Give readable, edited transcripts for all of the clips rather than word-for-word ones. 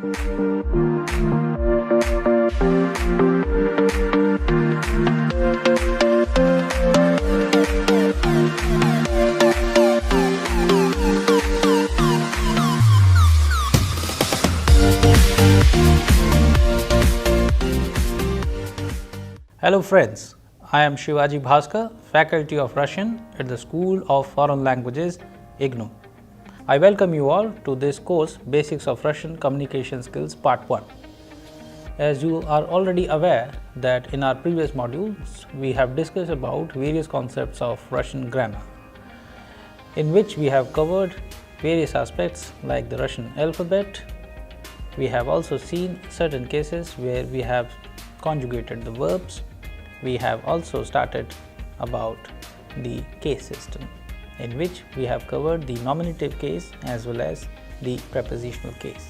Hello friends, I am Shivaji Bhaskar, Faculty of Russian at the School of Foreign Languages, IGNOU. I welcome you all to this course, Basics of Russian Communication Skills Part 1. As you are already aware that in our previous modules, we have discussed about various concepts of Russian grammar, in which we have covered various aspects like the Russian alphabet. We have also seen certain cases where we have conjugated the verbs. We have also started about the case system, in which we have covered the nominative case as well as the prepositional case.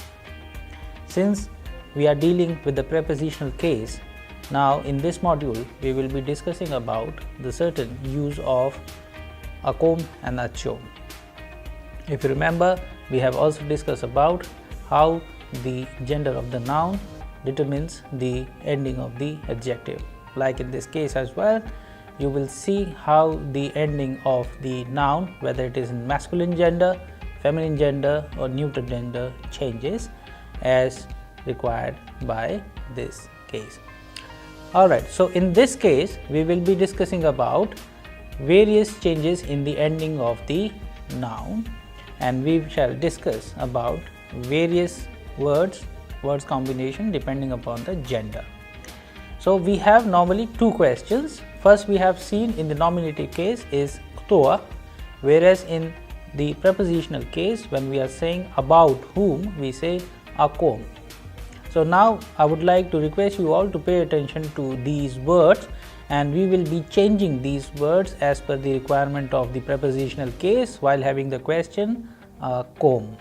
Since we are dealing with the prepositional case, now in this module we will be discussing about the certain use of a comb and a chom. If you remember, we have also discussed about how the gender of the noun determines the ending of the adjective. Like in this case as well, you will see how the ending of the noun, whether it is in masculine gender, feminine gender or neuter gender, changes as required by this case. Alright, so in this case we will be discussing about various changes in the ending of the noun, and we shall discuss about various words combination depending upon the gender. So we have normally two questions. First we have seen in the nominative case is кто, whereas in the prepositional case, when we are saying about whom, we say о ком. So now I would like to request you all to pay attention to these words, and we will be changing these words as per the requirement of the prepositional case while having the question ком.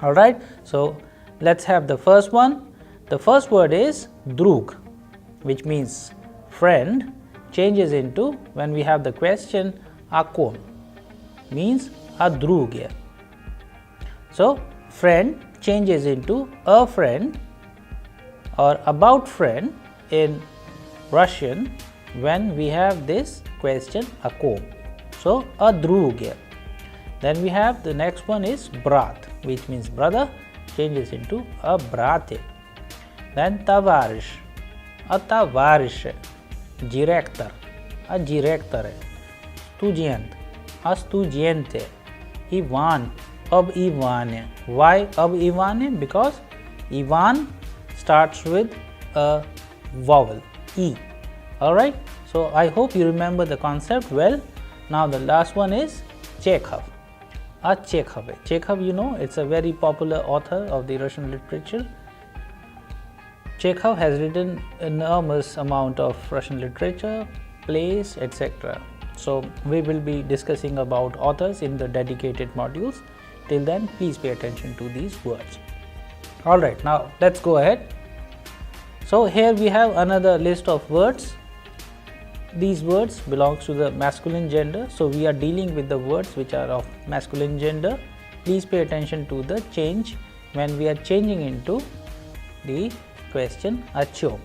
Alright, so let's have the first one. The first word is друг, which means friend, changes into, when we have the question о ком, means a друге. So friend changes into a friend or about friend in Russian when we have this question о ком. So a друге. Then we have the next one is брат, which means brother, changes into a брате. Then товарищ, a товарищ, director, a director, student, a studente, Ivan, ab Ivane. Why ab Ivane? Because Ivan starts with a vowel E. Alright, so I hope you remember the concept well. Now the last one is Chekhov. A Chekhov. Chekhov, you know, it's a very popular author of the Russian literature. Chekhov has written enormous amount of Russian literature, plays, etc. So we will be discussing about authors in the dedicated modules. Till then, please pay attention to these words. Alright, now let's go ahead. So here we have another list of words. These words belongs to the masculine gender, so we are dealing with the words which are of masculine gender. Please pay attention to the change when we are changing into the question о чем.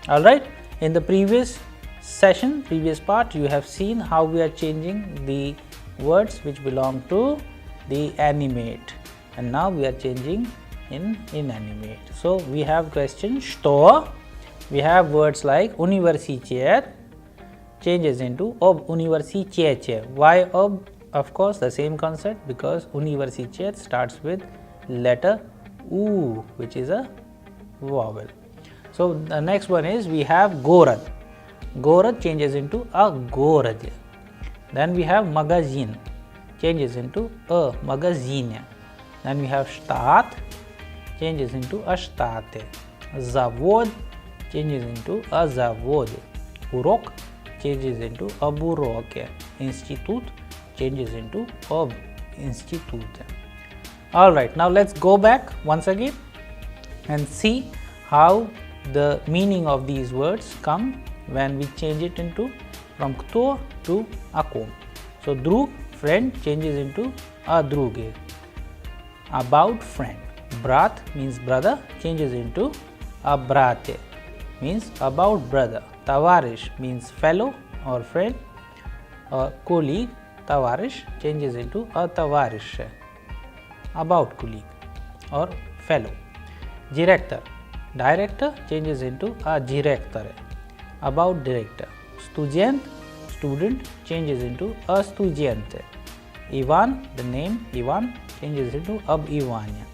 Alright, in the previous session, previous part, you have seen how we are changing the words which belong to the animate, and now we are changing in inanimate. So we have question что, we have words like университет, changes into об университете. Why об? Of course the same concept, because университет starts with letter U, which is a vowel. So the next one is we have город. Город changes into a городе. Then we have магазин, changes into a магазине. Then we have штат, changes into a штате. Завод changes into a заводе. Урок changes into об уроке. Institute changes into об институте. Alright, now let's go back once again and see how the meaning of these words come when we change it into from кто to о ком. So друг, friend, changes into a друге, about friend. Brat means brother, changes into a brate, means about brother. Tavarish means fellow or friend. A colleague, tavarish, changes into a tavarish, about colleague or fellow. Director, director changes into a director, about director. Student, student changes into a studente. Ivan, the name Ivan changes into ab Ivania.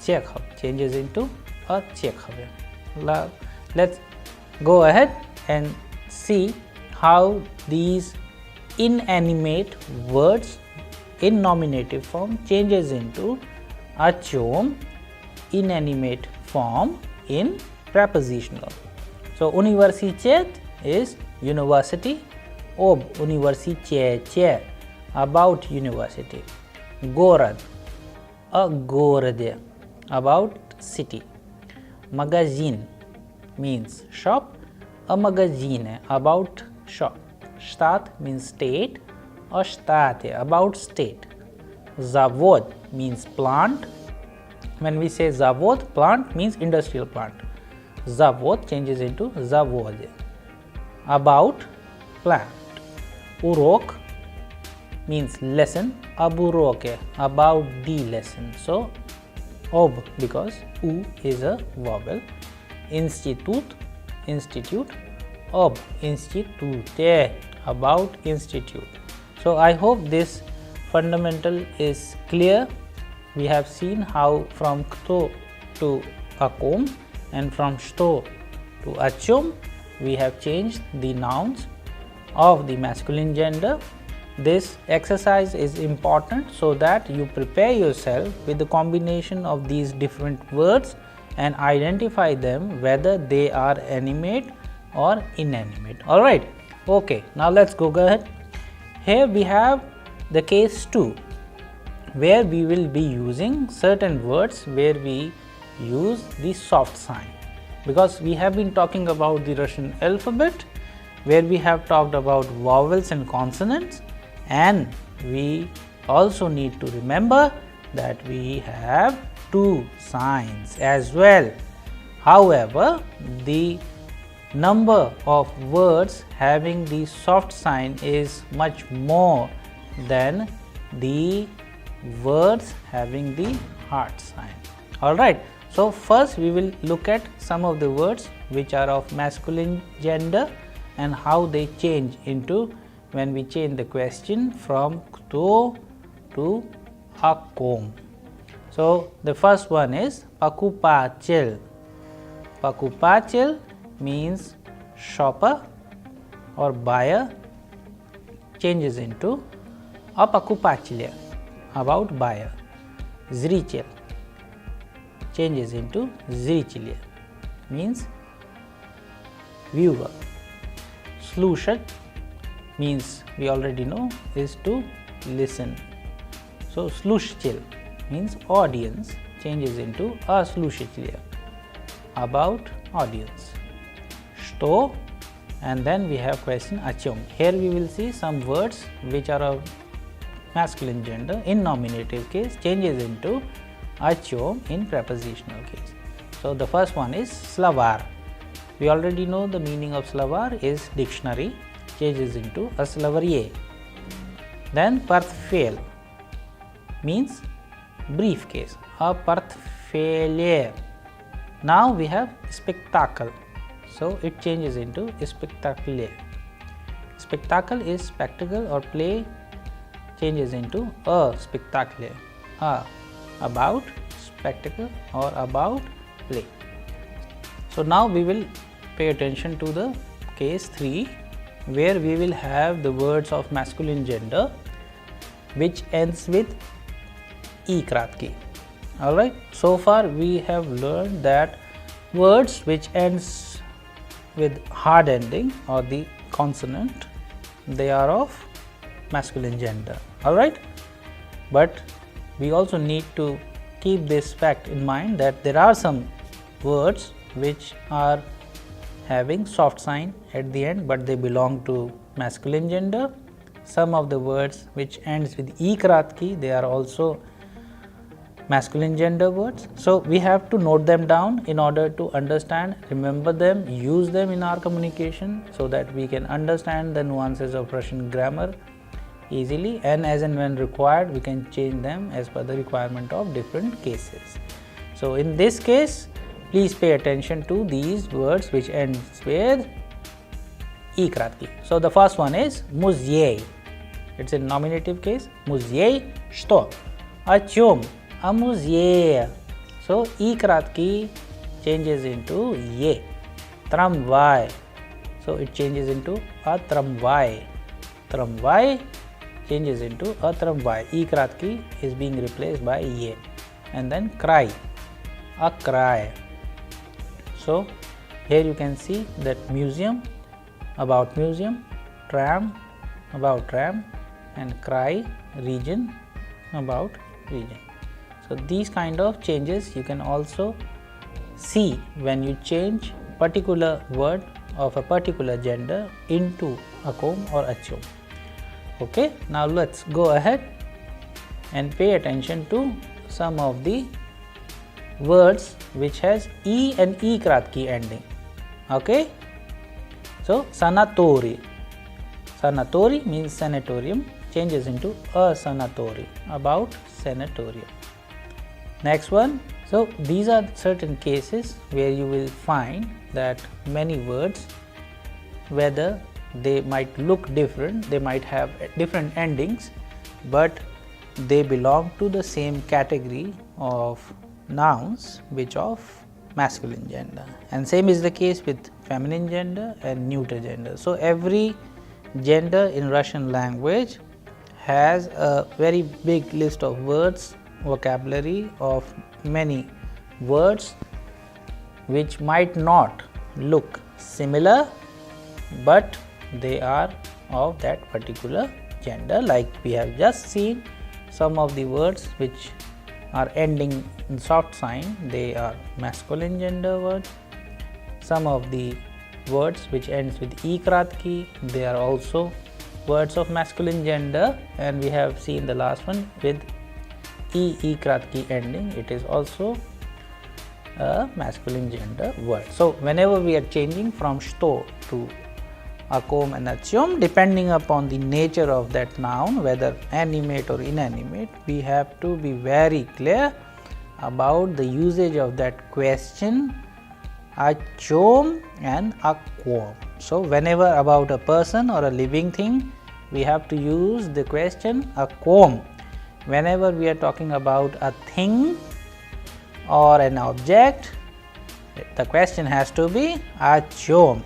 Chekhov changes into a Chekhov. Let's go ahead and see how these inanimate words in nominative form changes into a chom inanimate form in prepositional. So universitet is university, ob universitet, about university. Gorod, a gorode, about city. Magazine means shop, a magazine, about shop. Stat means state, or state, about state. Zavod means plant. When we say zavod, plant means industrial plant. Zavod changes into zavod, about plant. Urok means lesson, aburoke, about the lesson. So ob, because u is a vowel. Institute, institute, ob, institute, about institute. So I hope this fundamental is clear. We have seen how from kto to akom and from sto to achom we have changed the nouns of the masculine gender. This exercise is important so that you prepare yourself with the combination of these different words and identify them whether they are animate or inanimate. Alright, okay, now let's go ahead. Here we have the case 2, where we will be using certain words where we use the soft sign, because we have been talking about the Russian alphabet, where we have talked about vowels and consonants, and we also need to remember that we have two signs as well. However, the number of words having the soft sign is much more than the words having the hard sign. Alright, so first we will look at some of the words which are of masculine gender and how they change into when we change the question from kto to akom. So the first one is pakupachil. Pakupachil means shopper or buyer, changes into a pakupachilya, about buyer. Zrichel changes into zrichilya, means viewer. Slushak means we already know is to listen. So slushchil means audience, changes into a slushchilya, about audience. Sto, and then we have question achom. Here we will see some words which are of masculine gender in nominative case, changes into achom in prepositional case. So the first one is slavar. We already know the meaning of slavar is dictionary, changes into a slavarier. Then portfolio means briefcase, a portfolio. Now we have spectacle, so it changes into spectacle. Spectacle is spectacle or play, changes into a spectacle, about spectacle or about play. So now we will pay attention to the case 3, where we will have the words of masculine gender which ends with e kratki. Alright, so far we have learned that words which ends with hard ending or the consonant, they are of masculine gender. Alright, but we also need to keep this fact in mind that there are some words which are having soft sign at the end, but they belong to masculine gender. Some of the words which ends with e kratki, they are also masculine gender words. So, we have to note them down in order to understand, remember them, use them in our communication, so that we can understand the nuances of Russian grammar easily, and as and when required we can change them as per the requirement of different cases. So, in this case, please pay attention to these words which ends with I kratki. So, the first one is muzey. It's in nominative case. Muzey что? О чем? A muzey. So, I kratki changes into ye. Tramvai. So, it changes into a tramvai. Tramvai changes into a tramvai. I kratki is being replaced by ye. And then cry. A cry. So, here you can see that museum, about museum, tram, about tram, and cry, region, about region. So, these kind of changes you can also see when you change particular word of a particular gender into akom or achom. Okay, now let's go ahead and pay attention to some of the words which has E and E kratki ending. Okay, so sanatori. Sanatori means sanatorium, changes into a sanatori, about sanatorium. Next one. So, these are certain cases where you will find that many words, whether they might look different, they might have different endings, but they belong to the same category of nouns which of masculine gender, and same is the case with feminine gender and neuter gender. So, every gender in Russian language has a very big list of words, vocabulary of many words which might not look similar, but they are of that particular gender. Like we have just seen, some of the words which are ending in soft sign, they are masculine gender words. Some of the words which ends with I kratki, they are also words of masculine gender, and we have seen the last one with I kratki ending, it is also a masculine gender word. So, whenever we are changing from shto to akom and achom, depending upon the nature of that noun, whether animate or inanimate, we have to be very clear about the usage of that question achom and akom. So, whenever about a person or a living thing, we have to use the question akom. Whenever we are talking about a thing or an object, the question has to be achom.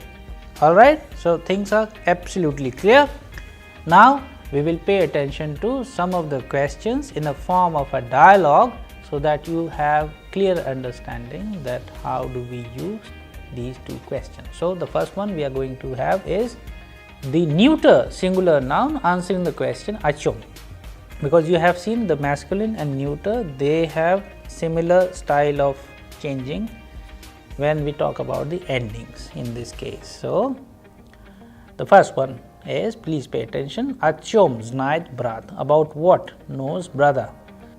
Alright, so things are absolutely clear. Now, we will pay attention to some of the questions in the form of a dialogue, so that you have clear understanding that how do we use these two questions. So, the first one we are going to have is the neuter singular noun answering the question achom, because you have seen the masculine and neuter, they have similar style of changing when we talk about the endings in this case. So, the first one is, please pay attention, achom znает brat, about what knows brother.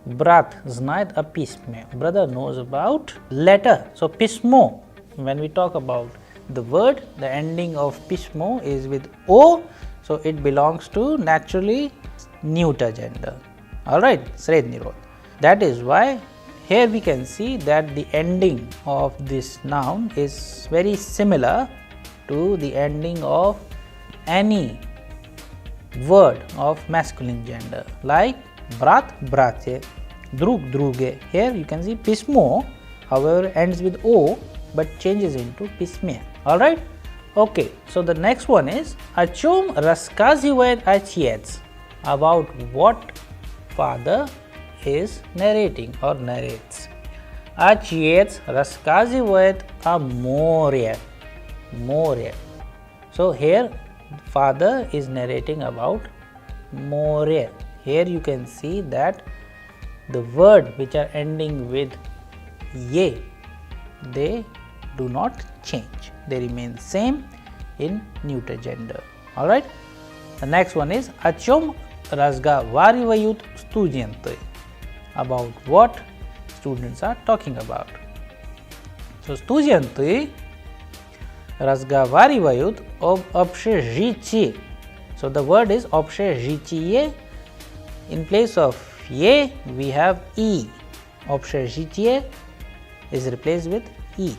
Brat znает о письме, brother knows about letter. So, pismo, when we talk about the word, the ending of pismo is with o, so it belongs to naturally neuter gender. Alright, srednyi rod. That is why here we can see that the ending of this noun is very similar to the ending of any word of masculine gender, like brat, brate, drug, druge. Here you can see pismo, however, ends with o but changes into pisme. Alright, okay. So, the next one is achom рассказывает отец, about what father is narrating or narrates. Отец рассказывает о море, море. So, here father is narrating about more. Here you can see that the word which are ending with ye, they do not change, they remain same in neuter gender. Alright. The next one is о чем разговаривают студенты, about what students are talking about. So, studenty разговаривают об общежитии. So, the word is общежитие. In place of ye, we have e. Общежитие is replaced with e.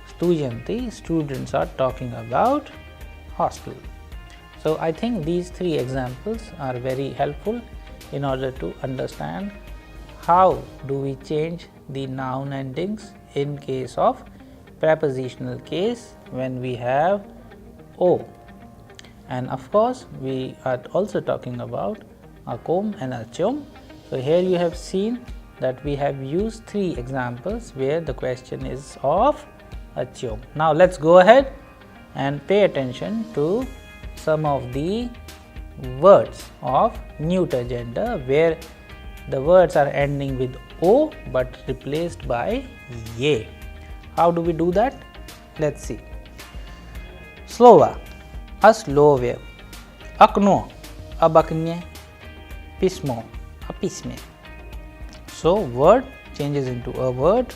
Studenty, students are talking about hostel. So, I think these three examples are very helpful in order to understand how do we change the noun endings in case of prepositional case when we have o. And of course, we are also talking about akom and achom. So, here you have seen that we have used three examples where the question is of achom. Now, let us go ahead and pay attention to some of the words of neuter gender where the words are ending with o but replaced by ye. How do we do that? Let us see. Slova, aslovje, okno, oboknie, pismo, pisme. So, word changes into a word.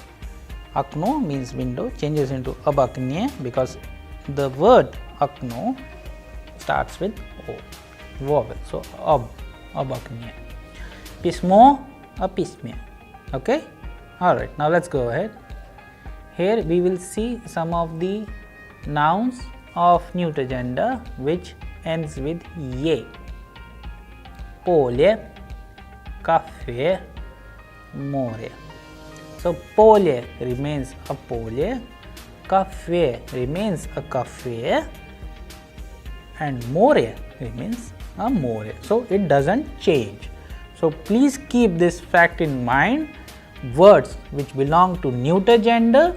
Okno means window, changes into oboknie because the word okno starts with o, vowel. So, oboknie. Pismo, pisme. Okay? Alright, now let us go ahead. Here we will see some of the nouns of neuter gender which ends with ye. Polje, cafe, more. So, polje remains a polje, cafe remains a cafe, and more remains a more. So, it does not change. So, please keep this fact in mind. Words which belong to neuter gender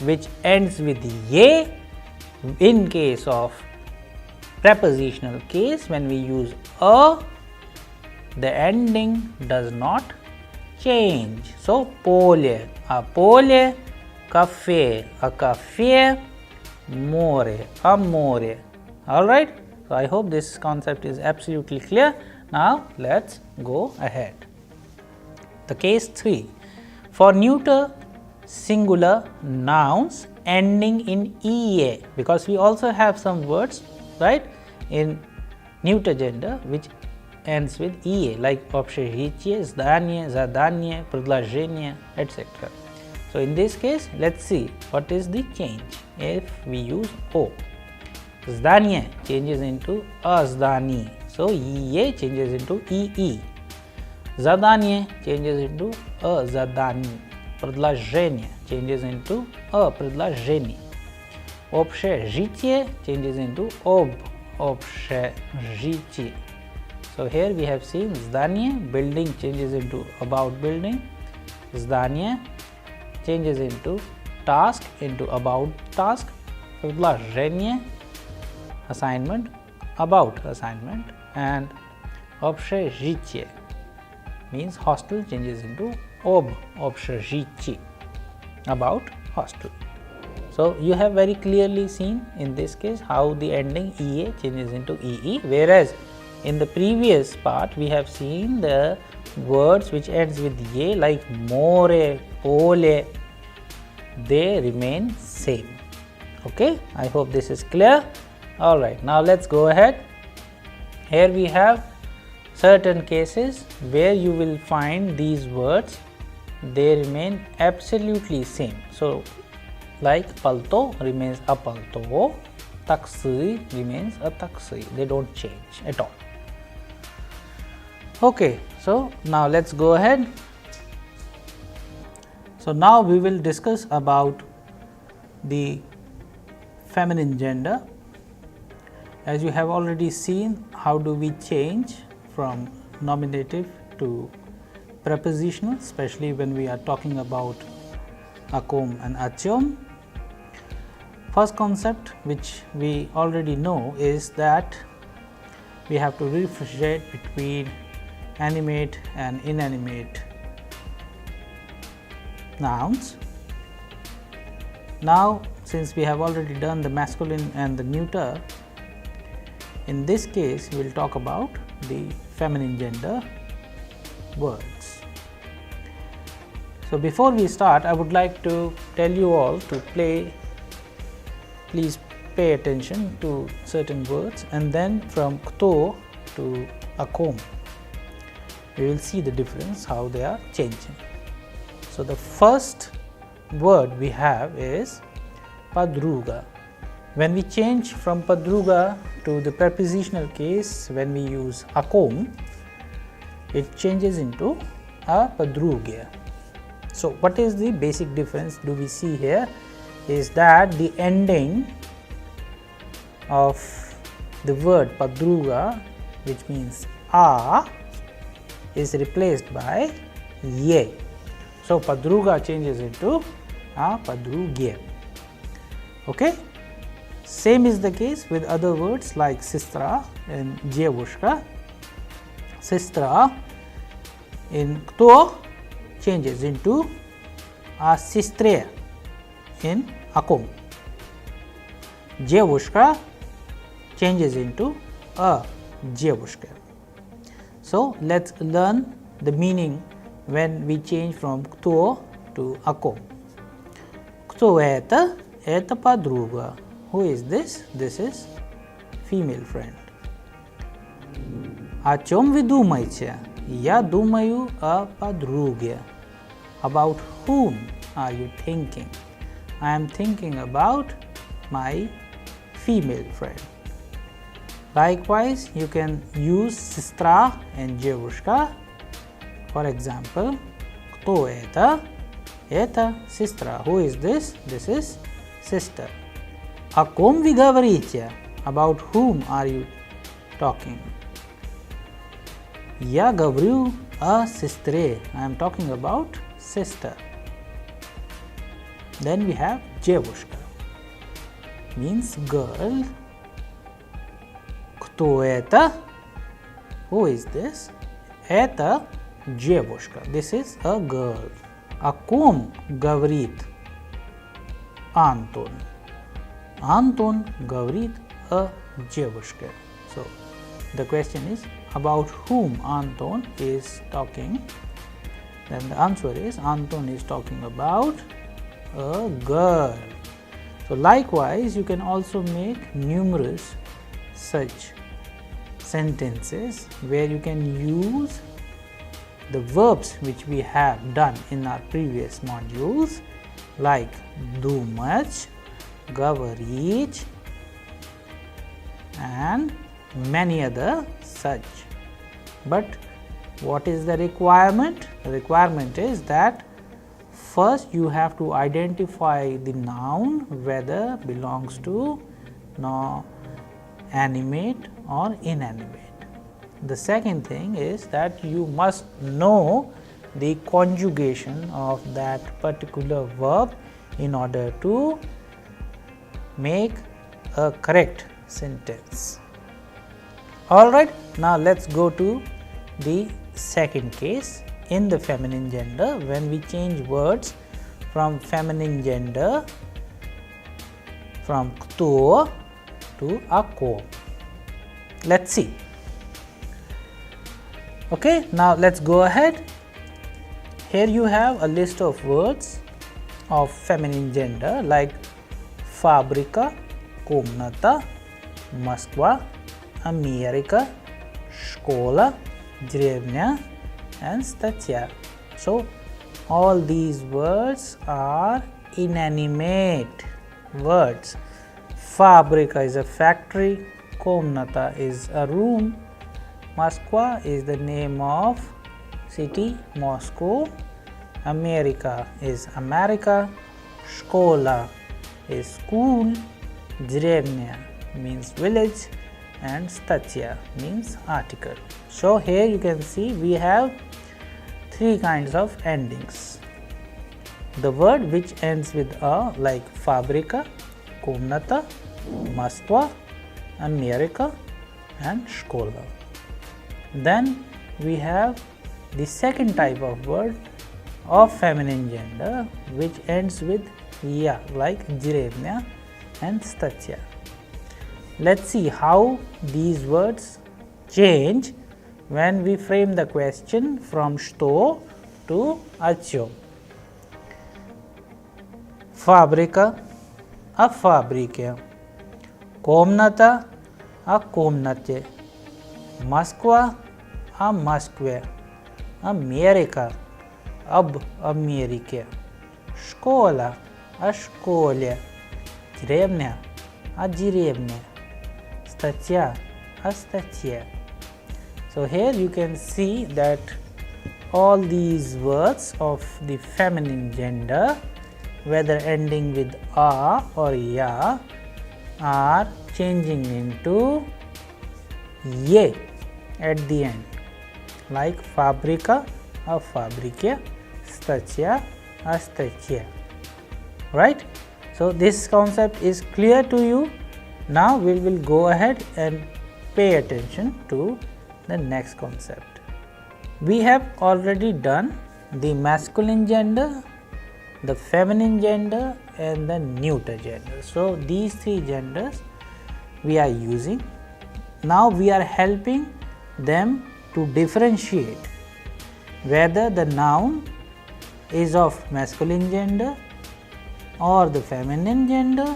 which ends with ye in case of prepositional case when we use a, the ending does not change. So, polje, a polje, cafe, a cafe, more, a more. Alright. So, I hope this concept is absolutely clear. Now, let us go ahead. The case 3. For neuter singular nouns ending in ea, because we also have some words, right, in neuter gender which ends with ea like общежитие, здание, задание, предложение, etc. So, in this case, let us see what is the change if we use o. Zdание changes into a zdani. So, ea changes into ee. Задание changes into a задани. Предложение changes into a предложение. Общежитие changes into общежитие. So, here we have seen здание, building changes into about building. Здание changes into task into about task. Предложение, assignment, about assignment, and общежитие means hostel changes into общежитие, about hostel. So, you have very clearly seen in this case how the ending ea changes into ee, whereas in the previous part we have seen the words which ends with ye like more, pole, they remain same. Okay, I hope this is clear. Alright, now let us go ahead. Here we have certain cases where you will find these words, they remain absolutely same. So, like palto remains a palto, taxi remains a taxi, they do not change at all. Okay, so now let us go ahead. So, now we will discuss about the feminine gender. As you have already seen, how do we change from nominative to prepositional, especially when we are talking about akom and achom. First concept which we already know is that we have to differentiate between animate and inanimate nouns. Now, since we have already done the masculine and the neuter, in this case we will talk about the feminine gender words. So, before we start, I would like to tell you all to please pay attention to certain words, and then from kto to akom, we will see the difference, how they are changing. So, the first word we have is padruga. When we change from padruga to the prepositional case, when we use akom, it changes into a padruga. So, what is the basic difference do we see here is that the ending of the word padruga, which means a, is replaced by ye. So, padruga changes into a padruge. Okay? Same is the case with other words like sistra and djevushka. Sistra in kto changes into a sistre in akom. Djevushka changes into a djevushka. So, let us learn the meaning when we change from kto to akom. Kto это подруга. Who is this? This is female friend. О чем вы думаете? Я думаю о подруге. About whom are you thinking? I am thinking about my female friend. Likewise, you can use сестра and девушка. For example, кто это? Это сестра. Who is this? This is sister. О ком вы говорите? About whom are you talking? Я говорю о сестре. I am talking about sister. Then we have девушка, means girl. Кто это? Who is this? Это девушка. This is a girl. О ком говорит Антон? Антон говорит о девушке. So, the question is about whom Anton is talking. Then the answer is Anton is talking about a girl. So, likewise, you can also make numerous such sentences where you can use the verbs which we have done in our previous modules, like думать, говорить, and many other such. But what is the requirement? The requirement is that first you have to identify the noun whether belongs to animate or inanimate. The second thing is that you must know the conjugation of that particular verb in order to make a correct sentence. Alright, now let us go to the second case in the feminine gender, when we change words from feminine gender from kto to ako. Let us see. Okay, now let us go ahead. Here you have a list of words of feminine gender like fabrica, комната, Москва, America, школа, деревня, and статья. So, all these words are inanimate words. Fabrica is a factory, комната is a room, Moskva is the name of city, Moscow, America is America, школа is school, деревня means village, and статья means article. So, here you can see we have three kinds of endings. The word which ends with a, like fabrica, комната, Moskva, America, and школа. Then we have the second type of word of feminine gender which ends with ya, like деревня and статья. Let's see how these words change when we frame the question from что to о чем. Fábrica, a fábrica. Комната, a комнате. Москва, a Москве. Америка, об Америке. Школа, о школе. Деревня, о деревне. Статья, о статье. So here you can see that all these words of the feminine gender, whether ending with a or ya, are changing into ye at the end, like fabrica, a fabrique, stachia, a stachia, right? So this concept is clear to you. Now we will go ahead and pay attention to the next concept. We have already done the masculine gender, the feminine gender and the neuter gender. So these three genders we are using. Now we are helping them to differentiate whether the noun is of masculine gender or the feminine gender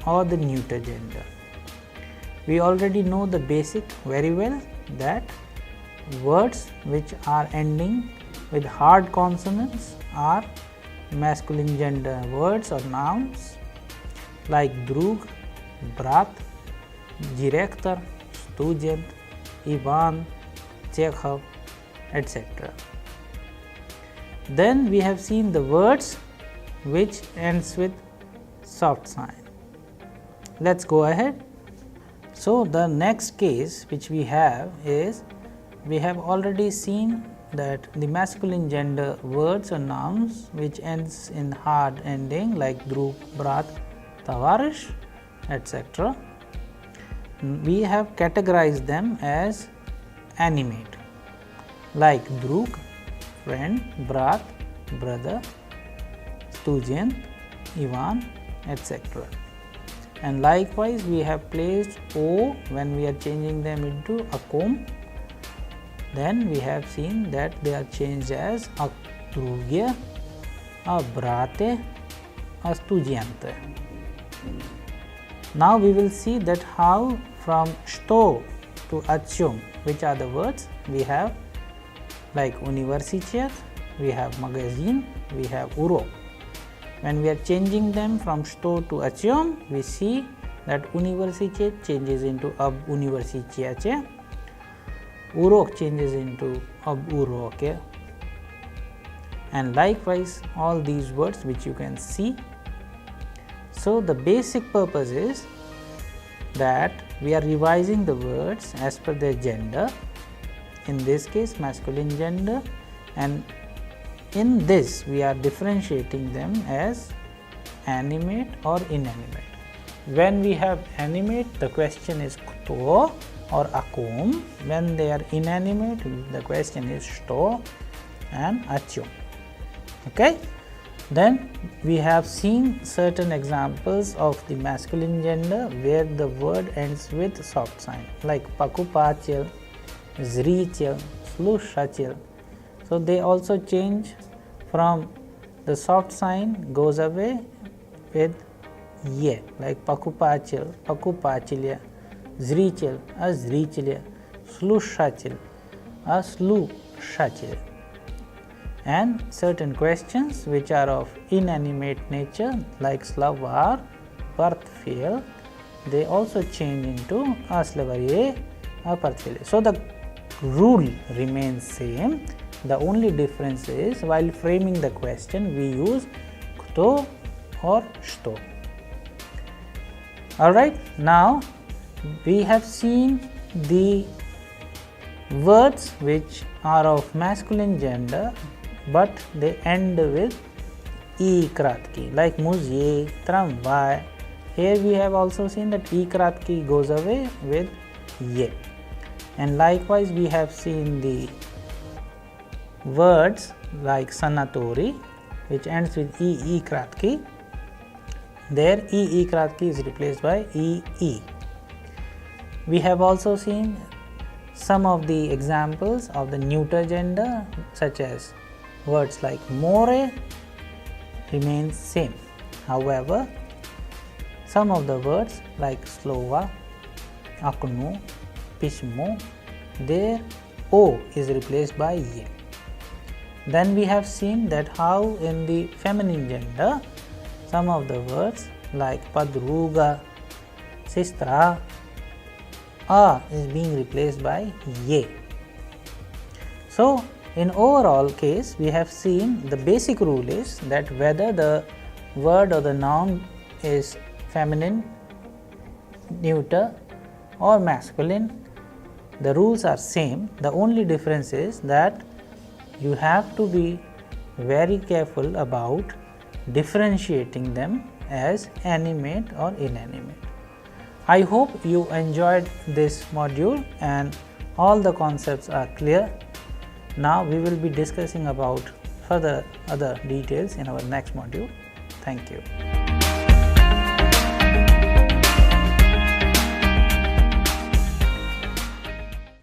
or the neuter gender. We already know the basic very well, that words which are ending with hard consonants are masculine gender words or nouns, like drug, brat, director, student, Ivan, Chekhov, etc. Then we have seen the words which ends with soft sign. Let's go ahead. So the next case which we have is, we have already seen that the masculine gender words or nouns which ends in hard ending, like drug, brat, tavarish, etc. We have categorized them as animate, like drug, friend, brat, brother, student, Ivan, etc. And likewise we have placed O when we are changing them into a comb. Then we have seen that they are changed as a drugye, a brate, a studente. Now we will see that how from sto to achum, which are the words we have, like universitet, we have magazine, we have urok. When we are changing them from sto to achum, we see that universitet changes into ab universitete, urok changes into ab uroke, and likewise all these words which you can see. So the basic purpose is that we are revising the words as per their gender, in this case masculine gender, and in this we are differentiating them as animate or inanimate. When we have animate, the question is kto or akum. When they are inanimate, the question is sto and achum. Okay. Then we have seen certain examples of the masculine gender where the word ends with soft sign, like pakupachil, zrichil, slushachil. So they also change from the soft sign goes away with ye, like pakupachil, pakupachilya, zrichil, a zrichilya, slushachil, a slushachil. And certain questions which are of inanimate nature, like slavar, partfil, they also change into a slavarie, a partfil. So the rule remains same. The only difference is, while framing the question, we use kto or sto. Alright, now we have seen the words which are of masculine gender but they end with e kratki, like muzye, tramvai. Here we have also seen that e kratki goes away with ye. And likewise we have seen the words like sanatori, which ends with e kratki. There e kratki is replaced by e. We have also seen some of the examples of the neuter gender, such as words like more remains same. However, some of the words like slova, akno, pismo, their O is replaced by ye. Then we have seen that how in the feminine gender some of the words like padruga, sistra, A is being replaced by ye. So in overall case, we have seen the basic rule is that whether the word or the noun is feminine, neuter or masculine, the rules are same. The only difference is that you have to be very careful about differentiating them as animate or inanimate. I hope you enjoyed this module and all the concepts are clear. Now we will be discussing about further other details in our next module. Thank you.